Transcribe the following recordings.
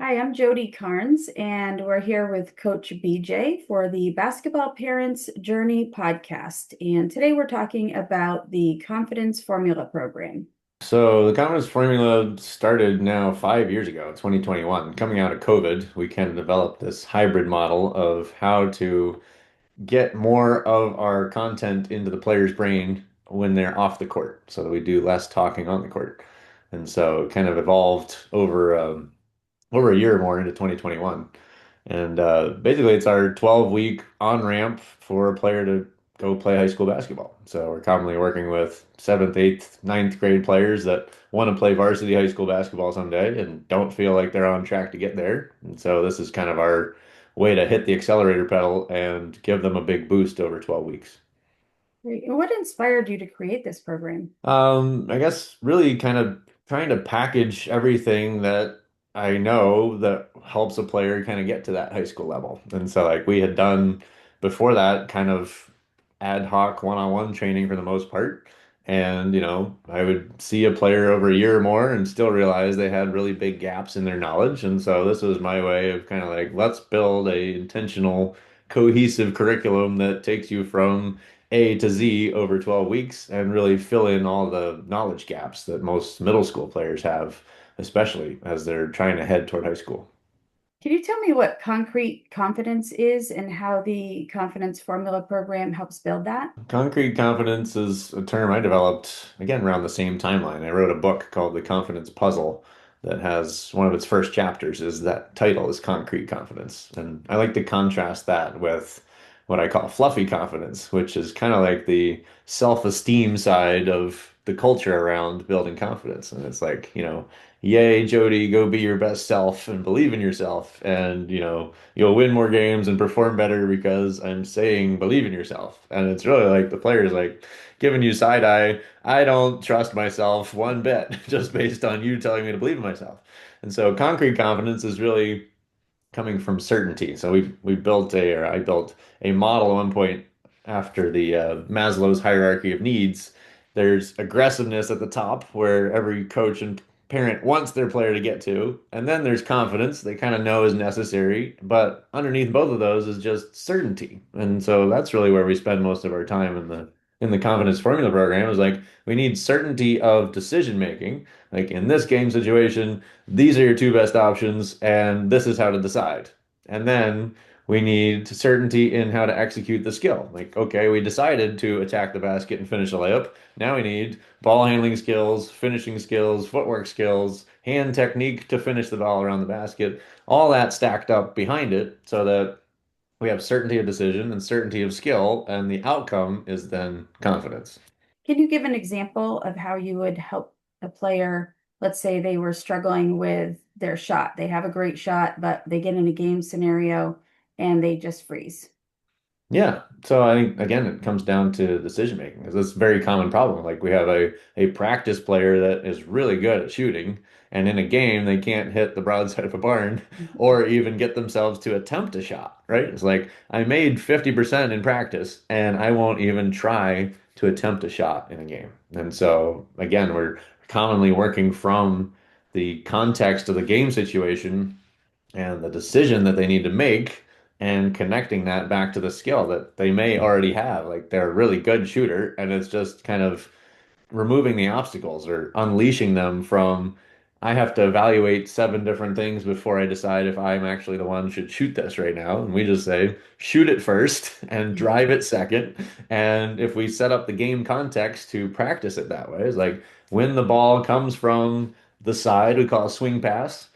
Hi, I'm Jody Carnes, and we're here with Coach BJ for the Basketball Parents Journey podcast. And today we're talking about the Confidence Formula program. So the Confidence Formula started now 5 years ago, 2021. Coming out of COVID, we kind of developed this hybrid model of how to get more of our content into the player's brain when they're off the court, so that we do less talking on the court. And so it kind of evolved over a year more into 2021. And basically, it's our 12-week on-ramp for a player to go play high school basketball. So we're commonly working with seventh, eighth, ninth grade players that want to play varsity high school basketball someday and don't feel like they're on track to get there. And so this is kind of our way to hit the accelerator pedal and give them a big boost over 12 weeks. Great. And what inspired you to create this program? I guess really kind of trying to package everything that I know that helps a player kind of get to that high school level. And so like we had done before that kind of ad hoc one-on-one training for the most part. And, I would see a player over a year or more and still realize they had really big gaps in their knowledge. And so this was my way of kind of like, let's build a intentional, cohesive curriculum that takes you from A to Z over 12 weeks and really fill in all the knowledge gaps that most middle school players have, especially as they're trying to head toward high school. Can you tell me what concrete confidence is and how the Confidence Formula program helps build that? Concrete confidence is a term I developed again around the same timeline. I wrote a book called The Confidence Puzzle that has one of its first chapters is that title is concrete confidence. And I like to contrast that with what I call fluffy confidence, which is kind of like the self-esteem side of the culture around building confidence. And it's like, yay, Jody, go be your best self and believe in yourself. And, you'll win more games and perform better because I'm saying believe in yourself. And it's really like the players like giving you side eye. I don't trust myself one bit just based on you telling me to believe in myself. And so concrete confidence is really coming from certainty. So we built or I built a model at one point after the Maslow's hierarchy of needs. There's aggressiveness at the top where every coach and parent wants their player to get to, and then there's confidence they kind of know is necessary, but underneath both of those is just certainty. And so that's really where we spend most of our time in the confidence formula program is like we need certainty of decision making. Like in this game situation, these are your two best options, and this is how to decide. And then we need certainty in how to execute the skill. Like, okay, we decided to attack the basket and finish a layup. Now we need ball handling skills, finishing skills, footwork skills, hand technique to finish the ball around the basket, all that stacked up behind it so that we have certainty of decision and certainty of skill, and the outcome is then confidence. Can you give an example of how you would help a player? Let's say they were struggling with their shot. They have a great shot, but they get in a game scenario and they just freeze. Yeah. So I think again it comes down to decision making because it's a very common problem. Like we have a practice player that is really good at shooting, and in a game they can't hit the broadside of a barn or even get themselves to attempt a shot, right? It's like I made 50% in practice and I won't even try to attempt a shot in a game. And so again, we're commonly working from the context of the game situation and the decision that they need to make and connecting that back to the skill that they may already have. Like they're a really good shooter, and it's just kind of removing the obstacles or unleashing them from I have to evaluate seven different things before I decide if I'm actually the one who should shoot this right now. And we just say, shoot it first and drive it second. And if we set up the game context to practice it that way, it's like when the ball comes from the side, we call a swing pass,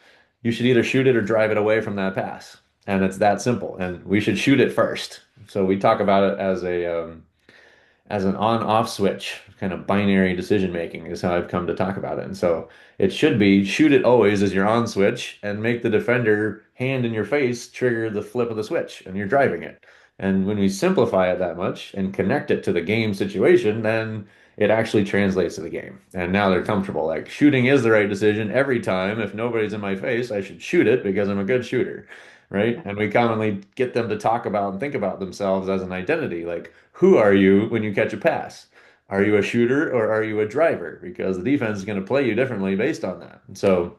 you should either shoot it or drive it away from that pass. And it's that simple. And we should shoot it first. So we talk about it as an on-off switch, kind of binary decision making is how I've come to talk about it. And so it should be shoot it always as your on switch and make the defender hand in your face trigger the flip of the switch and you're driving it. And when we simplify it that much and connect it to the game situation, then it actually translates to the game. And now they're comfortable. Like shooting is the right decision every time. If nobody's in my face, I should shoot it because I'm a good shooter. Right. And we commonly get them to talk about and think about themselves as an identity. Like, who are you when you catch a pass? Are you a shooter or are you a driver? Because the defense is going to play you differently based on that. And so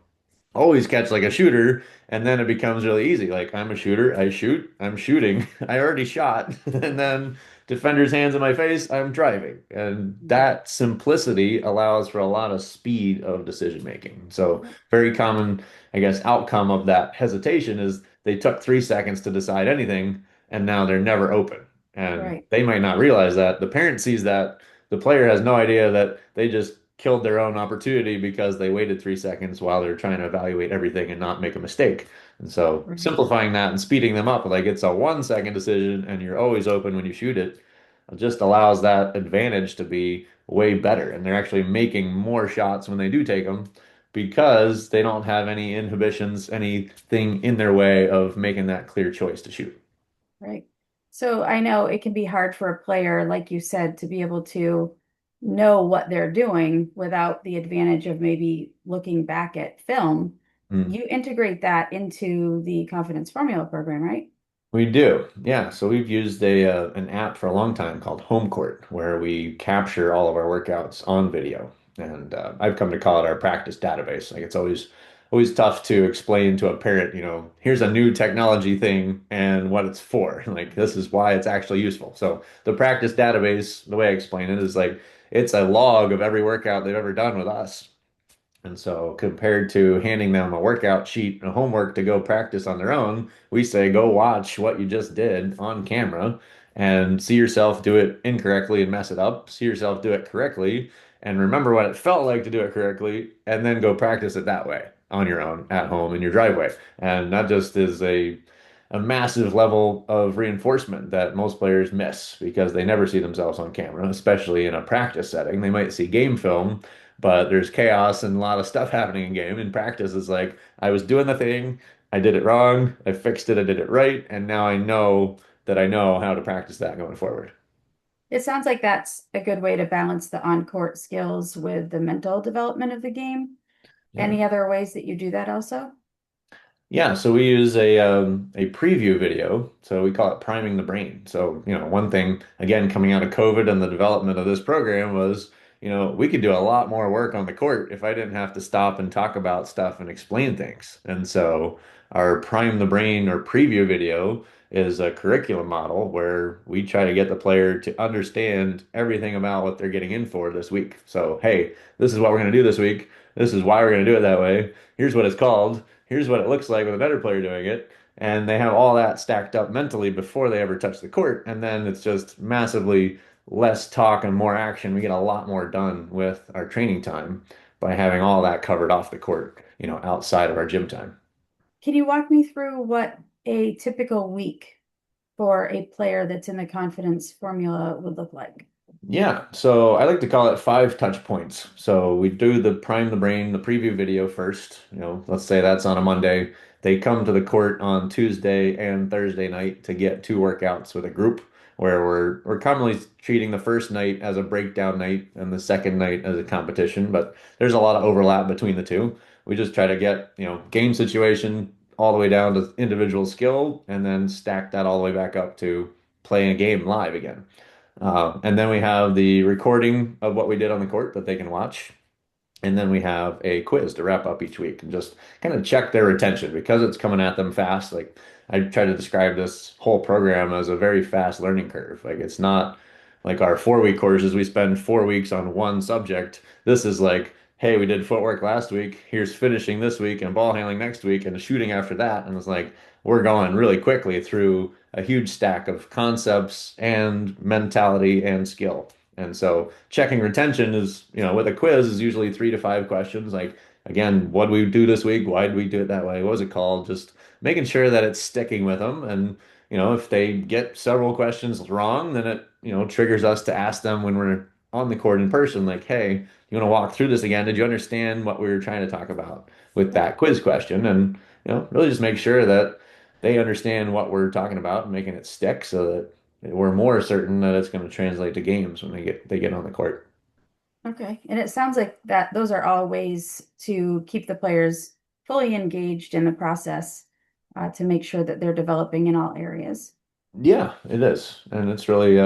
always catch like a shooter, and then it becomes really easy. Like I'm a shooter, I shoot, I'm shooting, I already shot, and then defender's hands in my face, I'm driving. And Mhm. that simplicity allows for a lot of speed of decision making. So very common, I guess, outcome of that hesitation is they took 3 seconds to decide anything, and now they're never open. And Right, they might not realize that. The parent sees that. The player has no idea that they just killed their own opportunity because they waited 3 seconds while they're trying to evaluate everything and not make a mistake. And so right. simplifying that and speeding them up, like it's a 1 second decision and you're always open when you shoot it, just allows that advantage to be way better. And they're actually making more shots when they do take them because they don't have any inhibitions, anything in their way of making that clear choice to shoot. Right. So I know it can be hard for a player, like you said, to be able to know what they're doing without the advantage of maybe looking back at film. Mm. You integrate that into the confidence formula program, right? We do, yeah. So we've used a an app for a long time called Home Court, where we capture all of our workouts on video, and I've come to call it our practice database. Like it's always tough to explain to a parent, here's a new technology thing and what it's for. Like this is why it's actually useful. So the practice database, the way I explain it is like it's a log of every workout they've ever done with us. And so, compared to handing them a workout sheet and homework to go practice on their own, we say, go watch what you just did on camera and see yourself do it incorrectly and mess it up. See yourself do it correctly and remember what it felt like to do it correctly, and then go practice it that way on your own at home in your driveway. And that just is a massive level of reinforcement that most players miss because they never see themselves on camera, especially in a practice setting. They might see game film, but there's chaos and a lot of stuff happening in game. In practice, it's like I was doing the thing, I did it wrong, I fixed it, I did it right, and now I know that I know how to practice that going forward. It sounds like that's a good way to balance the on-court skills with the mental development of the game. Yeah. Any other ways that you do that also? Yeah, so we use a preview video. So we call it priming the brain. So, one thing again coming out of COVID and the development of this program was, we could do a lot more work on the court if I didn't have to stop and talk about stuff and explain things. And so our prime the brain or preview video is a curriculum model where we try to get the player to understand everything about what they're getting in for this week. So, hey, this is what we're going to do this week. This is why we're going to do it that way. Here's what it's called. Here's what it looks like with a better player doing it. And they have all that stacked up mentally before they ever touch the court. And then it's just massively less talk and more action. We get a lot more done with our training time by having all that covered off the court, outside of our gym time. Can you walk me through what a typical week for a player that's in the confidence formula would look like? Yeah, so I like to call it 5 touch points. So we do the prime the brain, the preview video first. Let's say that's on a Monday. They come to the court on Tuesday and Thursday night to get 2 workouts with a group where we're commonly treating the first night as a breakdown night and the second night as a competition, but there's a lot of overlap between the two. We just try to get, game situation all the way down to individual skill and then stack that all the way back up to playing a game live again. And then we have the recording of what we did on the court that they can watch. And then we have a quiz to wrap up each week and just kind of check their attention because it's coming at them fast. Like I try to describe this whole program as a very fast learning curve. Like it's not like our 4 week courses, we spend 4 weeks on one subject. This is like, hey, we did footwork last week. Here's finishing this week and ball handling next week and shooting after that. And it's like we're going really quickly through a huge stack of concepts and mentality and skill. And so checking retention is, with a quiz is usually 3 to 5 questions. Like, again, what did we do this week? Why did we do it that way? What was it called? Just making sure that it's sticking with them. And, if they get several questions wrong, then it, triggers us to ask them when we're on the court in person, like, hey, you want to walk through this again? Did you understand what we were trying to talk about with that quiz question? And, really just make sure that they understand what we're talking about and making it stick so that we're more certain that it's going to translate to games when they get on the court. Okay. And it sounds like that those are all ways to keep the players fully engaged in the process, to make sure that they're developing in all areas. Yeah, it is. And it's really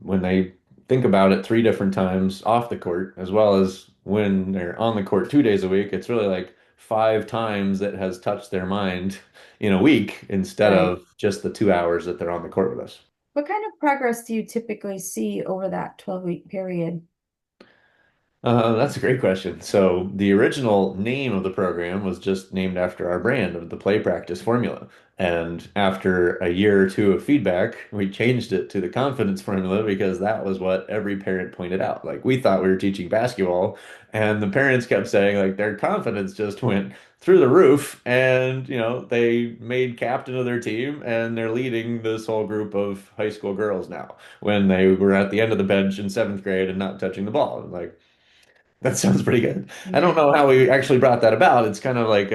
when they think about it 3 different times off the court as well as when they're on the court 2 days a week, it's really like 5 times it has touched their mind in a week instead Right. of just the 2 hours that they're on the court with us. What kind of progress do you typically see over that 12-week period? That's a great question. So the original name of the program was just named after our brand of the play practice formula. And after a year or two of feedback, we changed it to the confidence formula because that was what every parent pointed out. Like we thought we were teaching basketball, and the parents kept saying like their confidence just went through the roof, and they made captain of their team, and they're leading this whole group of high school girls now when they were at the end of the bench in seventh grade and not touching the ball. Like that sounds pretty good. I don't know how we actually brought that about. It's kind of like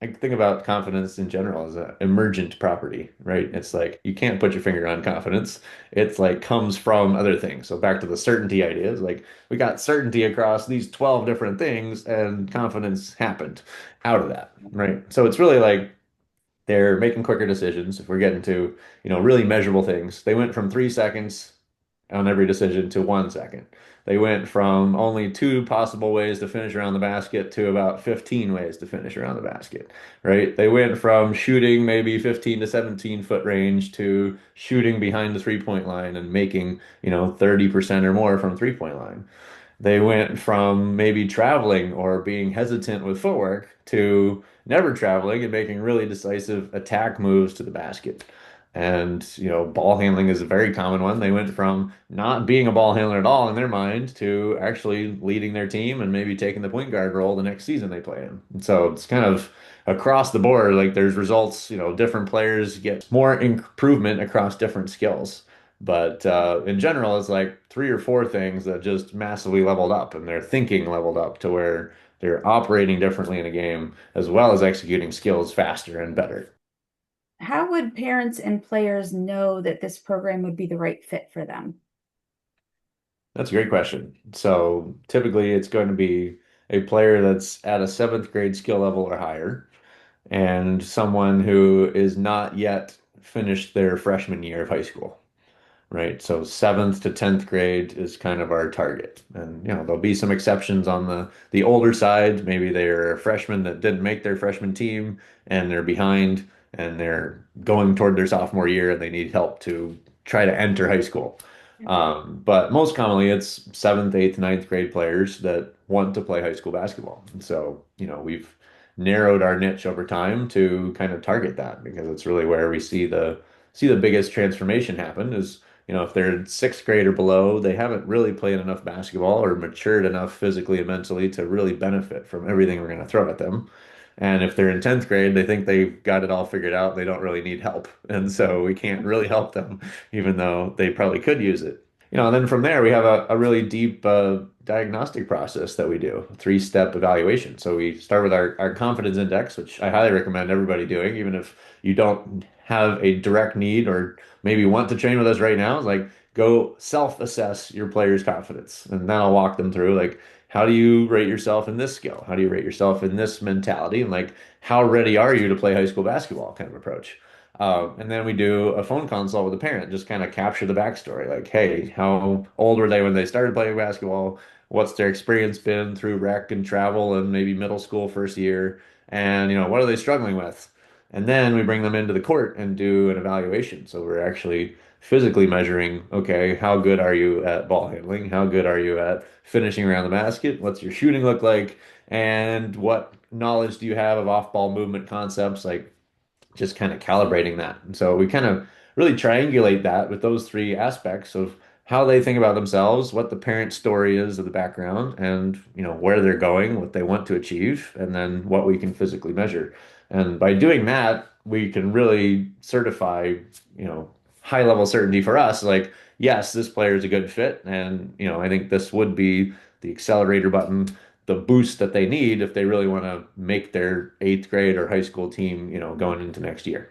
I think about confidence in general as an emergent property, right? It's like you can't put your finger on confidence. It's like comes from other things. So back to the certainty ideas, like we got certainty across these 12 different things and confidence happened out of that, right? So it's really like they're making quicker decisions. If we're getting to, really measurable things, they went from 3 seconds on every decision to 1 second. They went from only two possible ways to finish around the basket to about 15 ways to finish around the basket, right? They went from shooting maybe 15 to 17 foot range to shooting behind the 3-point line and making, 30% or more from 3-point line. They went from maybe traveling or being hesitant with footwork to never traveling and making really decisive attack moves to the basket. And, ball handling is a very common one. They went from not being a ball handler at all in their mind to actually leading their team and maybe taking the point guard role the next season they play in. And so it's kind of across the board, like there's results, different players get more improvement across different skills. But in general, it's like three or four things that just massively leveled up, and their thinking leveled up to where they're operating differently in a game as well as executing skills faster and better. How would parents and players know that this program would be the right fit for them? That's a great question. So typically, it's going to be a player that's at a seventh grade skill level or higher, and someone who is not yet finished their freshman year of high school. Right? So seventh to 10th grade is kind of our target. And there'll be some exceptions on the older side. Maybe they're a freshman that didn't make their freshman team and they're behind and they're going toward their sophomore year and they need help to try to enter high school. But most commonly it's seventh, eighth, ninth grade players that want to play high school basketball. And so, we've narrowed our niche over time to kind of target that because it's really where we see the biggest transformation happen is if they're in sixth grade or below, they haven't really played enough basketball or matured enough physically and mentally to really benefit from everything we're going to throw at them. And if they're in 10th grade, they think they've got it all figured out. They don't really need help. And so we can't really help them, even though they probably could use it. And then from there, we have a really deep diagnostic process that we do, a three-step evaluation. So we start with our confidence index, which I highly recommend everybody doing, even if you don't have a direct need or maybe want to train with us right now. It's like go self-assess your player's confidence. And then I'll walk them through like, how do you rate yourself in this skill? How do you rate yourself in this mentality? And like, how ready are you to play high school basketball kind of approach? And then we do a phone consult with a parent, just kind of capture the backstory. Like, hey, how old were they when they started playing basketball? What's their experience been through rec and travel and maybe middle school first year? And, what are they struggling with? And then we bring them into the court and do an evaluation. So we're actually physically measuring, okay, how good are you at ball handling? How good are you at finishing around the basket? What's your shooting look like? And what knowledge do you have of off-ball movement concepts? Like, just kind of calibrating that. And so we kind of really triangulate that with those three aspects of how they think about themselves, what the parent story is of the background, and where they're going, what they want to achieve, and then what we can physically measure. And by doing that, we can really certify, high level certainty for us, like, yes, this player is a good fit, and I think this would be the accelerator button the boost that they need if they really want to make their eighth grade or high school team, going into next year.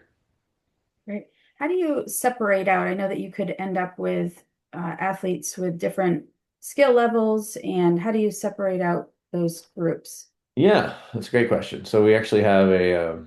Right. How do you separate out? I know that you could end up with athletes with different skill levels, and how do you separate out those groups? Yeah, that's a great question. So we actually have a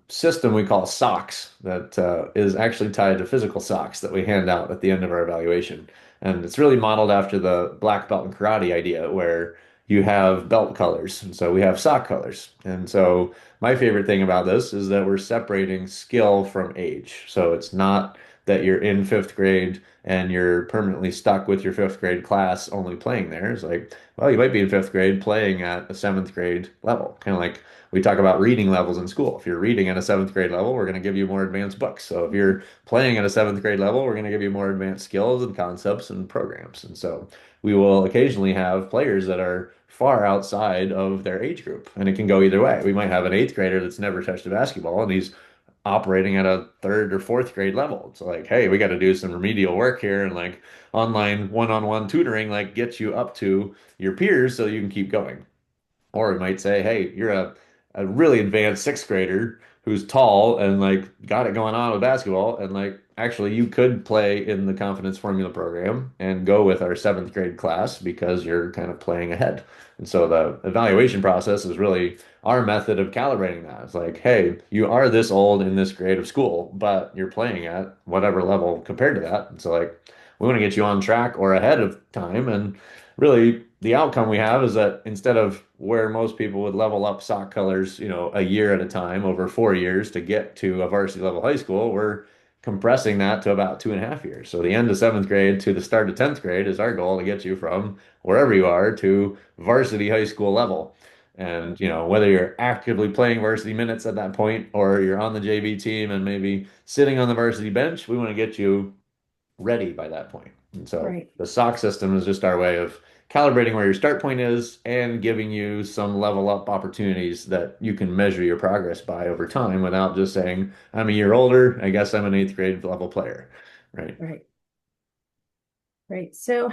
system we call socks that is actually tied to physical socks that we hand out at the end of our evaluation. And it's really modeled after the black belt in karate idea, where you have belt colors, and so we have sock colors. And so my favorite thing about this is that we're separating skill from age. So it's not that you're in fifth grade and you're permanently stuck with your fifth grade class only playing there. It's like, well, you might be in fifth grade playing at a seventh grade level. Kind of like we talk about reading levels in school. If you're reading at a seventh grade level, we're going to give you more advanced books. So if you're playing at a seventh grade level, we're going to give you more advanced skills and concepts and programs. And so we will occasionally have players that are far outside of their age group, and it can go either way. We might have an eighth grader that's never touched a basketball, and he's operating at a third or fourth grade level. It's like, hey, we got to do some remedial work here, and like online one-on-one tutoring, like gets you up to your peers so you can keep going. Or we might say, hey, you're a really advanced sixth grader who's tall and like got it going on with basketball. And like actually you could play in the confidence formula program and go with our seventh grade class because you're kind of playing ahead. And so the evaluation process is really our method of calibrating that. It's like, hey, you are this old in this grade of school, but you're playing at whatever level compared to that. And so like we want to get you on track or ahead of time. And really the outcome we have is that instead of where most people would level up sock colors, a year at a time over 4 years to get to a varsity level high school, we're compressing that to about 2.5 years. So the end of seventh grade to the start of 10th grade is our goal to get you from wherever you are to varsity high school level. And, whether you're actively playing varsity minutes at that point or you're on the JV team and maybe sitting on the varsity bench, we want to get you ready by that point. And so Right, the SOC system is just our way of calibrating where your start point is and giving you some level up opportunities that you can measure your progress by over time without just saying, I'm a year older, I guess I'm an eighth grade level player, right? right, right. So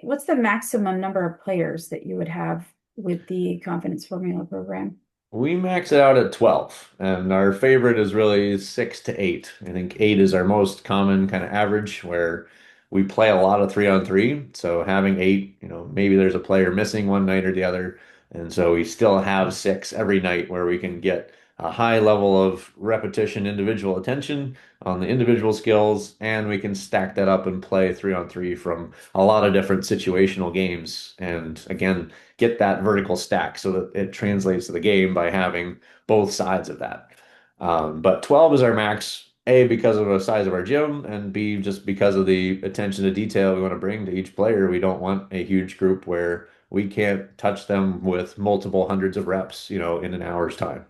what's the maximum number of players that you would have with the confidence formula program? We max it out at 12, and our favorite is really 6 to 8. I think 8 is our most common kind of average where we play a lot of 3-on-3. So having 8, maybe there's a player missing one night or the other. And so we still have 6 every night where we can get a high level of repetition, individual attention on the individual skills, and we can stack that up and play 3-on-3 from a lot of different situational games. And again, get that vertical stack so that it translates to the game by having both sides of that. But 12 is our max, A, because of the size of our gym, and B, just because of the attention to detail we want to bring to each player. We don't want a huge group where we can't touch them with multiple hundreds of reps, in an hour's time.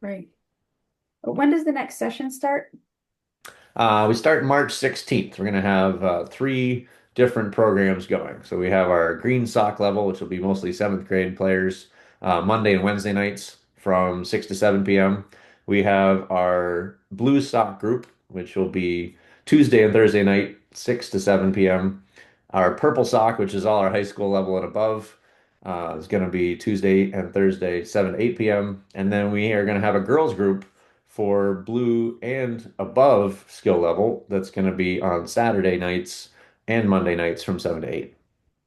Right. When does the next session start? We start March 16th. We're going to have three different programs going. So we have our green sock level, which will be mostly seventh grade players, Monday and Wednesday nights from 6 to 7 p.m. We have our blue sock group, which will be Tuesday and Thursday night, 6 to 7 p.m. Our purple sock, which is all our high school level and above, is going to be Tuesday and Thursday, 7 to 8 p.m. And then we are going to have a girls group for blue and above skill level that's going to be on Saturday nights and Monday nights from 7 to 8.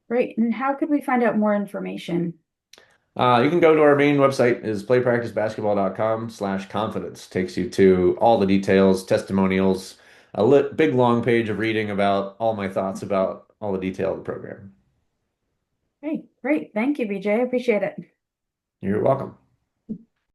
Right. And how could we find out more information? You can go to our main website is playpracticebasketball.com/confidence. Takes you to all the details, testimonials, a big long page of reading about all my thoughts about all the detail of the program. Hey, great. Thank you, BJ. I appreciate it. You're welcome.